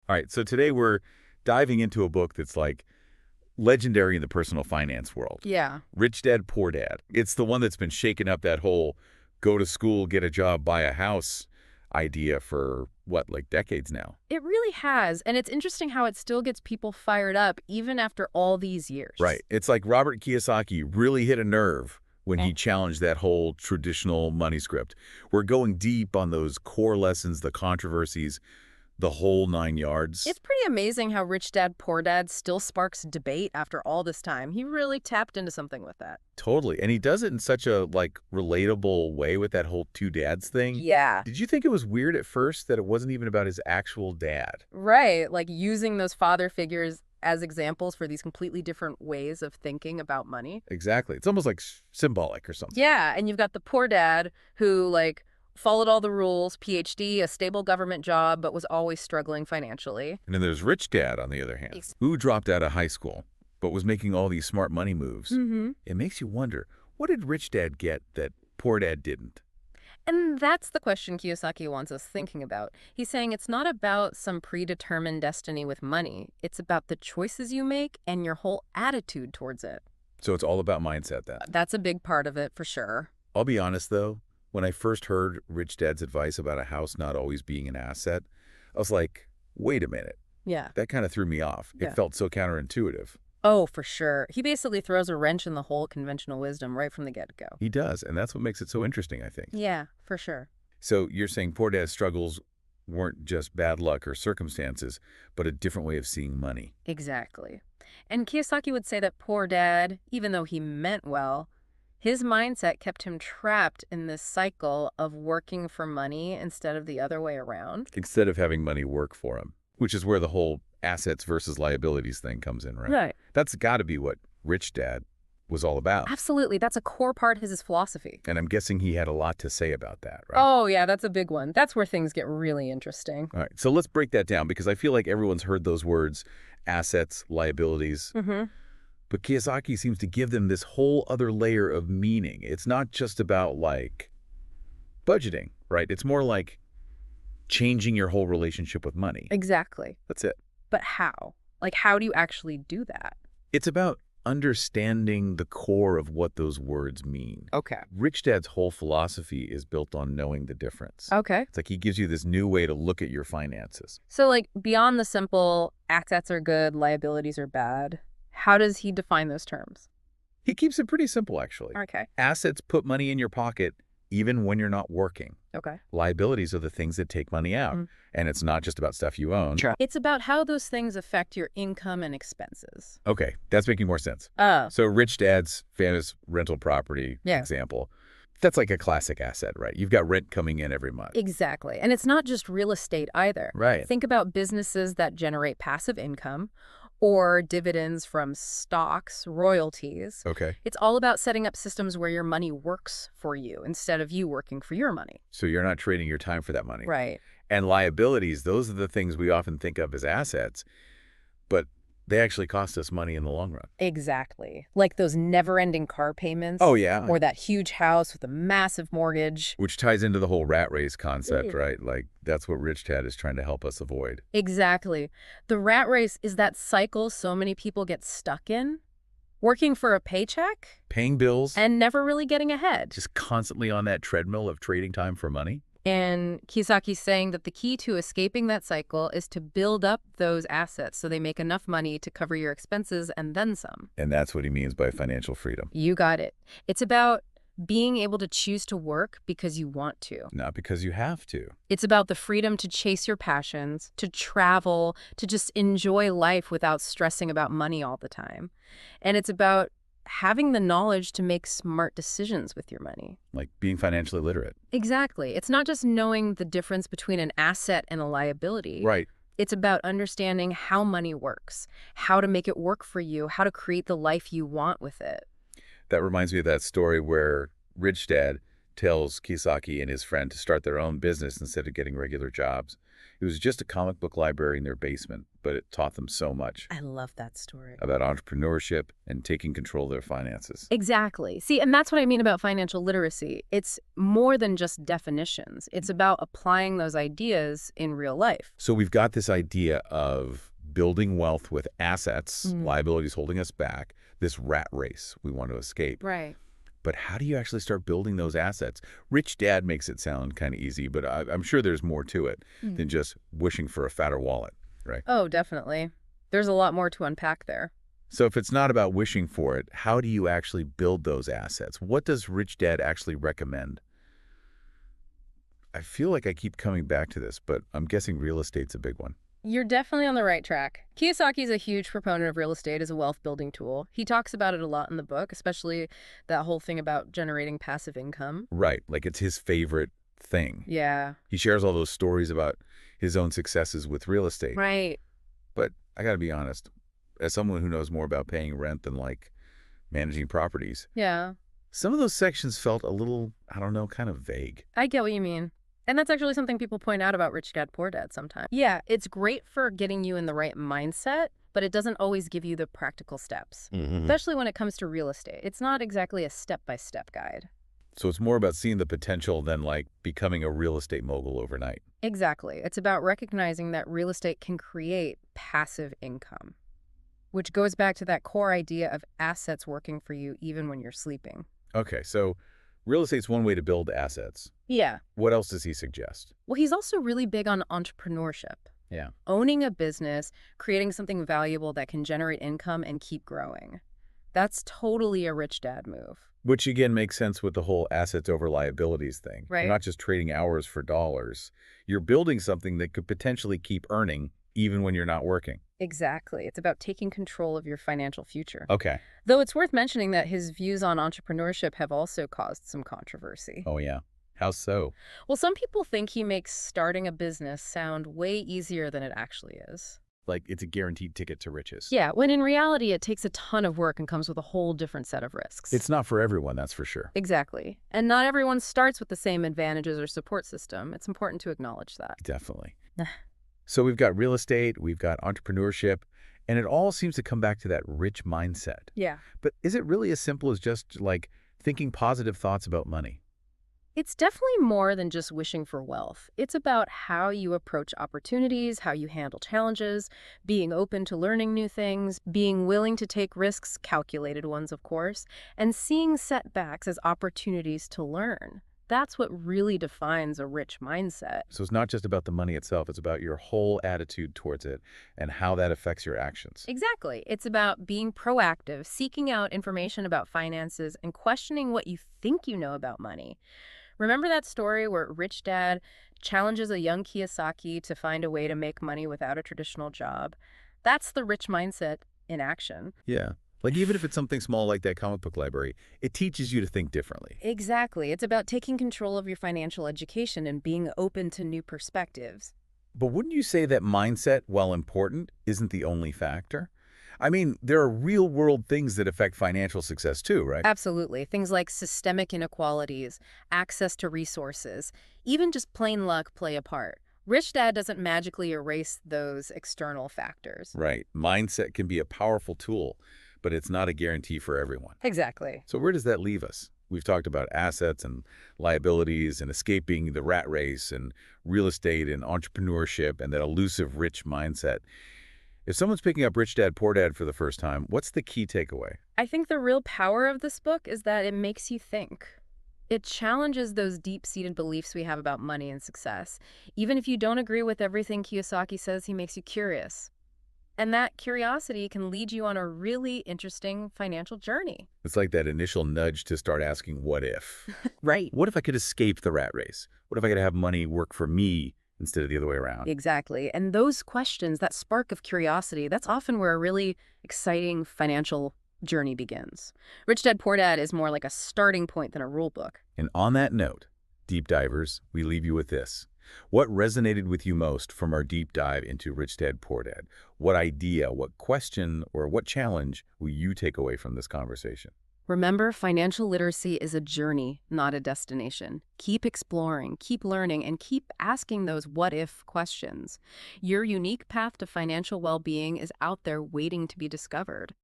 All right, so today we're diving into a book that's like legendary in the personal finance world. Yeah. Rich Dad, Poor Dad. It's the one that's been shaking up that whole go to school, get a job, buy a house idea for, what, like decades now? It really has, and it's interesting how it still gets people fired up even after all these years. Right. It's like Robert Kiyosaki really hit a nerve when he challenged that whole traditional money script. We're going deep on those core lessons, the controversies, the whole 9 yards. It's pretty amazing how Rich Dad, Poor Dad still sparks debate after all this time. He really tapped into something with that. Totally. And he does it in such a, like, relatable way with that whole two dads thing. Yeah. Did you think it was weird at first that it wasn't even about his actual dad? Right, like using those father figures as examples for these completely different ways of thinking about money. Exactly. It's almost like symbolic or something. Yeah, and you've got the poor dad who, like, followed all the rules, PhD, a stable government job, but was always struggling financially. And then there's Rich Dad, on the other hand, who dropped out of high school but was making all these smart money moves. Mm-hmm. It makes you wonder, what did Rich Dad get that Poor Dad didn't? And that's the question Kiyosaki wants us thinking about. He's saying it's not about some predetermined destiny with money. It's about the choices you make and your whole attitude towards it. So it's all about mindset then. That's a big part of it, for sure. I'll be honest, though. When I first heard Rich Dad's advice about a house not always being an asset, I was like, wait a minute. Yeah. That kind of threw me off. Yeah. It felt so counterintuitive. Oh, for sure. He basically throws a wrench in the whole conventional wisdom right from the get-go. He does, and that's what makes it so interesting, I think. Yeah, for sure. So you're saying Poor Dad's struggles weren't just bad luck or circumstances, but a different way of seeing money. Exactly. And Kiyosaki would say that poor dad, even though he meant well, his mindset kept him trapped in this cycle of working for money instead of the other way around. Instead of having money work for him, which is where the whole assets versus liabilities thing comes in, right? Right. That's got to be what Rich Dad was all about. Absolutely. That's a core part of his philosophy. And I'm guessing he had a lot to say about that, right? Oh, yeah, that's a big one. That's where things get really interesting. All right, so let's break that down because I feel like everyone's heard those words, assets, liabilities. Mm-hmm. But Kiyosaki seems to give them this whole other layer of meaning. It's not just about, like, budgeting, right? It's more like changing your whole relationship with money. Exactly. That's it. But how? Like, how do you actually do that? It's about understanding the core of what those words mean. Okay. Rich Dad's whole philosophy is built on knowing the difference. Okay. It's like he gives you this new way to look at your finances. So, like, beyond the simple assets are good, liabilities are bad, how does he define those terms? He keeps it pretty simple, actually. Okay. Assets put money in your pocket even when you're not working. Okay. Liabilities are the things that take money out. And it's not just about stuff you own. Sure. It's about how those things affect your income and expenses. Okay, that's making more sense. Oh. So Rich Dad's famous rental property example, that's like a classic asset, right? You've got rent coming in every month. Exactly. And it's not just real estate either. Right. Think about businesses that generate passive income or dividends from stocks, royalties. Okay. It's all about setting up systems where your money works for you instead of you working for your money. So you're not trading your time for that money. Right. And liabilities, those are the things we often think of as assets, but they actually cost us money in the long run. Exactly. Like those never-ending car payments. Oh, yeah. Or that huge house with a massive mortgage. Which ties into the whole rat race concept, right? Like, that's what Rich Dad is trying to help us avoid. Exactly. The rat race is that cycle so many people get stuck in. Working for a paycheck. Paying bills. And never really getting ahead. Just constantly on that treadmill of trading time for money. And Kiyosaki's saying that the key to escaping that cycle is to build up those assets so they make enough money to cover your expenses and then some. And that's what he means by financial freedom. You got it. It's about being able to choose to work because you want to. Not because you have to. It's about the freedom to chase your passions, to travel, to just enjoy life without stressing about money all the time. And it's about having the knowledge to make smart decisions with your money. Like being financially literate. Exactly. It's not just knowing the difference between an asset and a liability. Right. It's about understanding how money works, how to make it work for you, how to create the life you want with it. That reminds me of that story where Rich Dad tells Kiyosaki and his friend to start their own business instead of getting regular jobs. It was just a comic book library in their basement, but it taught them so much I love that story. about entrepreneurship and taking control of their finances. Exactly. See, and that's what I mean about financial literacy. It's more than just definitions. It's about applying those ideas in real life. So we've got this idea of building wealth with assets, liabilities holding us back, this rat race we want to escape. Right. But how do you actually start building those assets? Rich Dad makes it sound kind of easy, but I'm sure there's more to it than just wishing for a fatter wallet, right? Oh, definitely. There's a lot more to unpack there. So if it's not about wishing for it, how do you actually build those assets? What does Rich Dad actually recommend? I feel like I keep coming back to this, but I'm guessing real estate's a big one. You're definitely on the right track. Kiyosaki is a huge proponent of real estate as a wealth-building tool. He talks about it a lot in the book, especially that whole thing about generating passive income. Right, like it's his favorite thing. Yeah. He shares all those stories about his own successes with real estate. Right. But I got to be honest, as someone who knows more about paying rent than like managing properties, Yeah. some of those sections felt a little, I don't know, kind of vague. I get what you mean. And that's actually something people point out about Rich Dad, Poor Dad sometimes. Yeah, it's great for getting you in the right mindset, but it doesn't always give you the practical steps, especially when it comes to real estate. It's not exactly a step-by-step guide. So it's more about seeing the potential than like becoming a real estate mogul overnight. Exactly. It's about recognizing that real estate can create passive income, which goes back to that core idea of assets working for you even when you're sleeping. Okay, so real estate's one way to build assets. Yeah. What else does he suggest? Well, he's also really big on entrepreneurship. Yeah. Owning a business, creating something valuable that can generate income and keep growing. That's totally a Rich Dad move. Which again makes sense with the whole assets over liabilities thing. Right. You're not just trading hours for dollars. You're building something that could potentially keep earning even when you're not working. Exactly. It's about taking control of your financial future. Okay. Though it's worth mentioning that his views on entrepreneurship have also caused some controversy. Oh, yeah. How so? Well, some people think he makes starting a business sound way easier than it actually is. Like it's a guaranteed ticket to riches. Yeah, when in reality, it takes a ton of work and comes with a whole different set of risks. It's not for everyone, that's for sure. Exactly. And not everyone starts with the same advantages or support system. It's important to acknowledge that. Definitely. So we've got real estate, we've got entrepreneurship, and it all seems to come back to that rich mindset. Yeah. But is it really as simple as just like thinking positive thoughts about money? It's definitely more than just wishing for wealth. It's about how you approach opportunities, how you handle challenges, being open to learning new things, being willing to take risks, calculated ones, of course, and seeing setbacks as opportunities to learn. That's what really defines a rich mindset. So it's not just about the money itself, it's about your whole attitude towards it and how that affects your actions. Exactly. It's about being proactive, seeking out information about finances, and questioning what you think you know about money. Remember that story where Rich Dad challenges a young Kiyosaki to find a way to make money without a traditional job? That's the rich mindset in action. Yeah. Like even if it's something small like that comic book library, it teaches you to think differently. Exactly. It's about taking control of your financial education and being open to new perspectives. But wouldn't you say that mindset, while important, isn't the only factor? I mean, there are real-world things that affect financial success too, right? Absolutely. Things like systemic inequalities, access to resources, even just plain luck play a part. Rich Dad doesn't magically erase those external factors. Right. Mindset can be a powerful tool, but it's not a guarantee for everyone. Exactly. So where does that leave us? We've talked about assets and liabilities and escaping the rat race and real estate and entrepreneurship and that elusive rich mindset. If someone's picking up Rich Dad, Poor Dad for the first time, what's the key takeaway? I think the real power of this book is that it makes you think. It challenges those deep-seated beliefs we have about money and success. Even if you don't agree with everything Kiyosaki says, he makes you curious. And that curiosity can lead you on a really interesting financial journey. It's like that initial nudge to start asking, what if? Right. What if I could escape the rat race? What if I could have money work for me instead of the other way around? Exactly. And those questions, that spark of curiosity, that's often where a really exciting financial journey begins. Rich Dad, Poor Dad is more like a starting point than a rule book. And on that note, deep divers, we leave you with this. What resonated with you most from our deep dive into Rich Dad, Poor Dad? What idea, what question, or what challenge will you take away from this conversation? Remember, financial literacy is a journey, not a destination. Keep exploring, keep learning, and keep asking those what-if questions. Your unique path to financial well-being is out there waiting to be discovered.